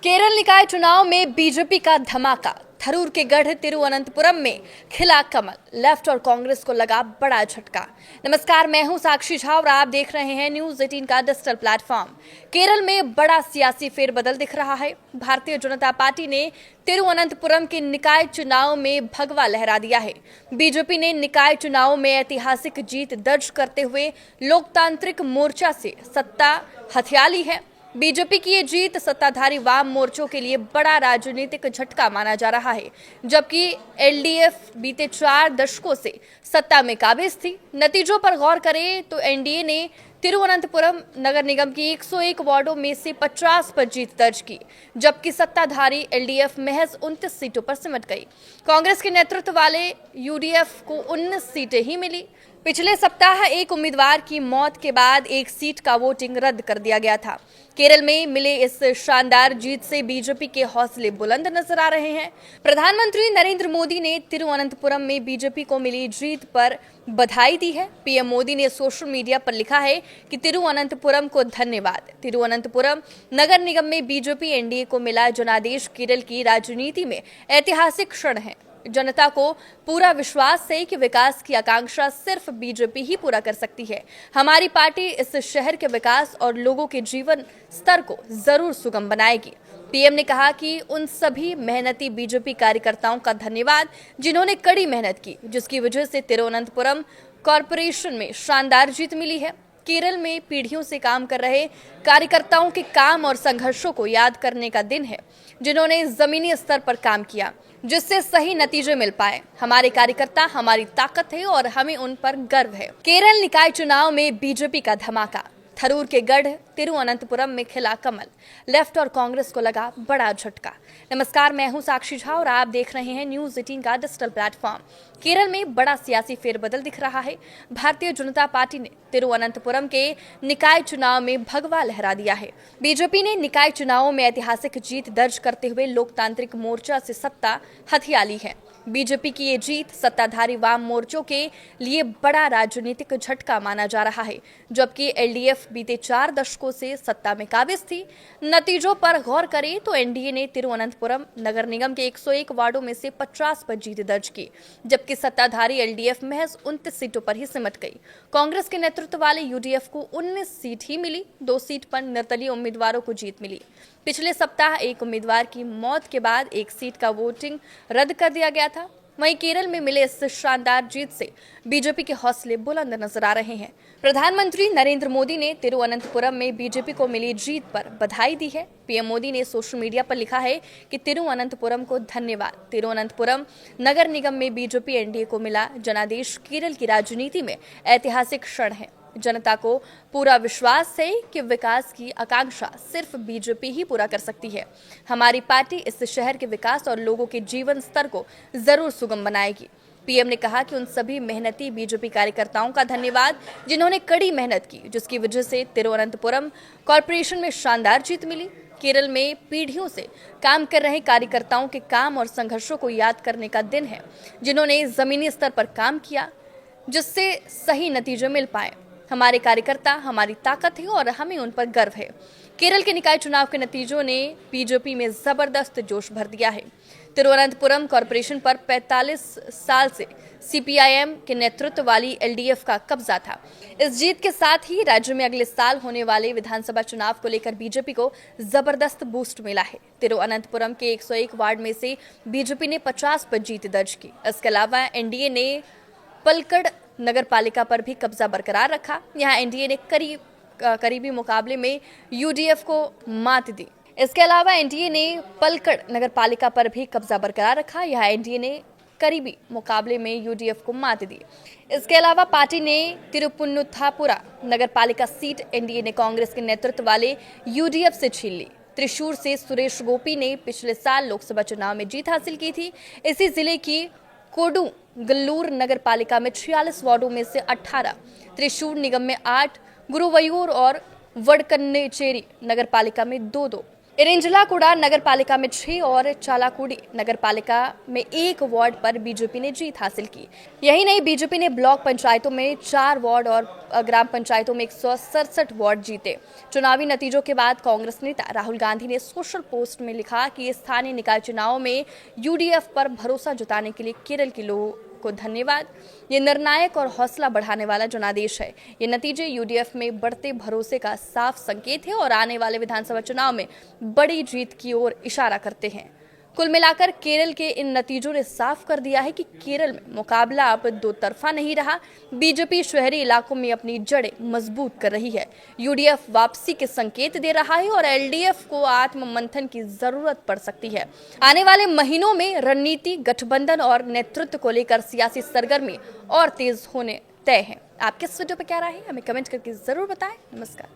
केरल निकाय चुनाव में बीजेपी का धमाका। थरूर के गढ़ तिरुवनंतपुरम में खिला कमल। लेफ्ट और कांग्रेस को लगा बड़ा झटका। नमस्कार, मैं हूं साक्षी झा और आप देख रहे हैं न्यूज 18 का डिजिटल प्लेटफॉर्म। केरल में बड़ा सियासी फेरबदल दिख रहा है। भारतीय जनता पार्टी ने तिरुवनंतपुरम के निकाय चुनाव में भगवा लहरा दिया है। बीजेपी ने निकाय चुनाव में ऐतिहासिक जीत दर्ज करते हुए लोकतांत्रिक मोर्चा से सत्ता हथिया ली है। बीजेपी की ये जीत सत्ताधारी वाम मोर्चों के लिए बड़ा राजनीतिक झटका माना जा रहा है, जबकि एलडीएफ बीते 4 दशकों से सत्ता में काबिज थी। नतीजों पर गौर करें तो एनडीए ने तिरुवनंतपुरम नगर निगम की 101 वार्डों में से 50 पर जीत दर्ज की, जबकि सत्ताधारी एलडीएफ महज 29 सीटों पर सिमट गई। कांग्रेस के नेतृत्व वाले यूडीएफ को 19 सीटें ही मिली। पिछले सप्ताह एक उम्मीदवार की मौत के बाद एक सीट का वोटिंग रद्द कर दिया गया था। केरल में मिले इस शानदार जीत से बीजेपी के हौसले बुलंद नजर आ रहे हैं। प्रधानमंत्री नरेंद्र मोदी ने तिरुवनंतपुरम में बीजेपी को मिली जीत पर बधाई दी है। पीएम मोदी ने सोशल मीडिया पर लिखा है कि तिरुवनंतपुरम को धन्यवाद। तिरुवनंतपुरम नगर निगम में बीजेपी एनडीए को मिला जनादेश केरल की राजनीति में ऐतिहासिक क्षण है। जनता को पूरा विश्वास है कि विकास की आकांक्षा सिर्फ बीजेपी ही पूरा कर सकती है। हमारी पार्टी इस शहर के विकास और लोगों के जीवन स्तर को जरूर सुगम बनाएगी। पीएम ने कहा कि उन सभी मेहनती बीजेपी कार्यकर्ताओं का धन्यवाद जिन्होंने कड़ी मेहनत की, जिसकी वजह से तिरुवनंतपुरम कॉरपोरेशन में शानदार जीत मिली है। केरल में पीढ़ियों से काम कर रहे कार्यकर्ताओं के काम और संघर्षों को याद करने का दिन है, जिन्होंने जमीनी स्तर पर काम किया, जिससे सही नतीजे मिल पाए। हमारे कार्यकर्ता हमारी ताकत है और हमें उन पर गर्व है। केरल निकाय चुनाव में बीजेपी का धमाका। थरूर के गढ़ तिरुवनंतपुरम में खिला कमल। लेफ्ट और कांग्रेस को लगा बड़ा झटका। नमस्कार, मैं हूं साक्षी झा और आप देख रहे हैं न्यूज 18 का डिजिटल प्लेटफॉर्म। केरल में बड़ा सियासी फेरबदल दिख रहा है। भारतीय जनता पार्टी ने तिरुवनंतपुरम के निकाय चुनाव में भगवा लहरा दिया है। बीजेपी ने निकाय चुनावों में ऐतिहासिक जीत दर्ज करते हुए लोकतांत्रिक मोर्चा से सत्ता हथिया ली है। बीजेपी की ये जीत सत्ताधारी वाम मोर्चों के लिए बड़ा राजनीतिक झटका माना जा रहा है, जबकि एलडीएफ बीते 4 दशकों से सत्ता में काबिज थी। नतीजों पर गौर करें तो एनडीए ने तिरुवनंतपुरम नगर निगम के 101 वार्डों में से 50 पर जीत दर्ज की, जबकि सत्ताधारी एलडीएफ महज 29 सीटों पर ही सिमट गई। कांग्रेस के नेतृत्व वाले यूडीएफ को 19 सीट ही मिली। 2 सीट पर निर्दलीय उम्मीदवारों को जीत मिली। पिछले सप्ताह एक उम्मीदवार की मौत के बाद एक सीट का वोटिंग रद्द कर दिया गया था। वहीं केरल में मिले इस शानदार जीत से बीजेपी के हौसले बुलंद नजर आ रहे हैं। प्रधानमंत्री नरेंद्र मोदी ने तिरुवनंतपुरम में बीजेपी को मिली जीत पर बधाई दी है। पीएम मोदी ने सोशल मीडिया पर लिखा है कि तिरुवनंतपुरम को धन्यवाद। तिरुवनंतपुरम नगर निगम में बीजेपी एनडीए को मिला जनादेश केरल की राजनीति में ऐतिहासिक क्षण है। जनता को पूरा विश्वास है कि विकास की आकांक्षा सिर्फ बीजेपी ही पूरा कर सकती है। हमारी पार्टी इस शहर के विकास और लोगों के जीवन स्तर को जरूर सुगम बनाएगी। पीएम ने कहा कि उन सभी मेहनती बीजेपी कार्यकर्ताओं का धन्यवाद जिन्होंने कड़ी मेहनत की, जिसकी वजह से तिरुवनंतपुरम कॉरपोरेशन में शानदार जीत मिली। केरल में पीढ़ियों से काम कर रहे कार्यकर्ताओं के काम और संघर्षों को याद करने का दिन है, जिन्होंने जमीनी स्तर पर काम किया, जिससे सही नतीजे मिल पाए। हमारे कार्यकर्ता हमारी ताकत है और हमें उन पर गर्व है। केरल के निकाय चुनाव के नतीजों ने बीजेपी में जबरदस्त जोश भर दिया है। तिरुवनंतपुरम कॉरपोरेशन पर 45 साल से सीपीआईएम के नेतृत्व वाली एलडीएफ का कब्जा था। इस जीत के साथ ही राज्य में अगले साल होने वाले विधानसभा चुनाव को लेकर बीजेपी को जबरदस्त बूस्ट मिला है। तिरुवनंतपुरम के 101 वार्ड में से बीजेपी ने 50 पर जीत दर्ज की। इसके अलावा एनडीए ने पलक्कड़ नगर पालिका पर भी कब्जा बरकरार रखा। यहाँ एनडीए ने करीबी मुकाबले में यूडीएफ को मात दी। इसके अलावा एनडीए ने पलक्कड़ नगर पालिका पर भी कब्जा बरकरार रखा। यहाँ एनडीए ने करीबी मुकाबले में यूडीएफ को मात दी। इसके अलावा पार्टी ने तिरुपुन्नुथापुरा नगर पालिका सीट एनडीए ने कांग्रेस के नेतृत्व वाले यूडीएफ से छीन ली। त्रिशूर से सुरेश गोपी ने पिछले साल लोकसभा चुनाव में जीत हासिल की थी। इसी जिले की कोडू गल्लूर नगर पालिका में 46 वार्डों में से 18, त्रिशूर निगम में 8, गुरुवयूर और वडकन्नेचेरी नगर पालिका में 2-2। इरिंजलाकुड़ा नगर पालिका में 6 और चालाकुड़ी नगर पालिका में 1 वार्ड पर बीजेपी ने जीत हासिल की। यही नहीं, बीजेपी ने ब्लॉक पंचायतों में 4 वार्ड और ग्राम पंचायतों में 167 वार्ड जीते। चुनावी नतीजों के बाद कांग्रेस नेता राहुल गांधी ने सोशल पोस्ट में लिखा कि स्थानीय निकाय चुनाव में यूडीएफ पर भरोसा जताने के लिए केरल के लोगों को धन्यवाद। ये निर्णायक और हौसला बढ़ाने वाला जनादेश है। ये नतीजे यूडीएफ में बढ़ते भरोसे का साफ संकेत है और आने वाले विधानसभा चुनाव में बड़ी जीत की ओर इशारा करते हैं। कुल मिलाकर केरल के इन नतीजों ने साफ कर दिया है कि केरल में मुकाबला अब दो तरफा नहीं रहा। बीजेपी शहरी इलाकों में अपनी जड़ें मजबूत कर रही है, यूडीएफ वापसी के संकेत दे रहा है और एलडीएफ को आत्ममंथन की जरूरत पड़ सकती है। आने वाले महीनों में रणनीति, गठबंधन और नेतृत्व को लेकर सियासी सरगर्मी और तेज होने तय है। आपके इस वीडियो पर क्या राय है, हमें कमेंट करके जरूर बताएं। नमस्कार।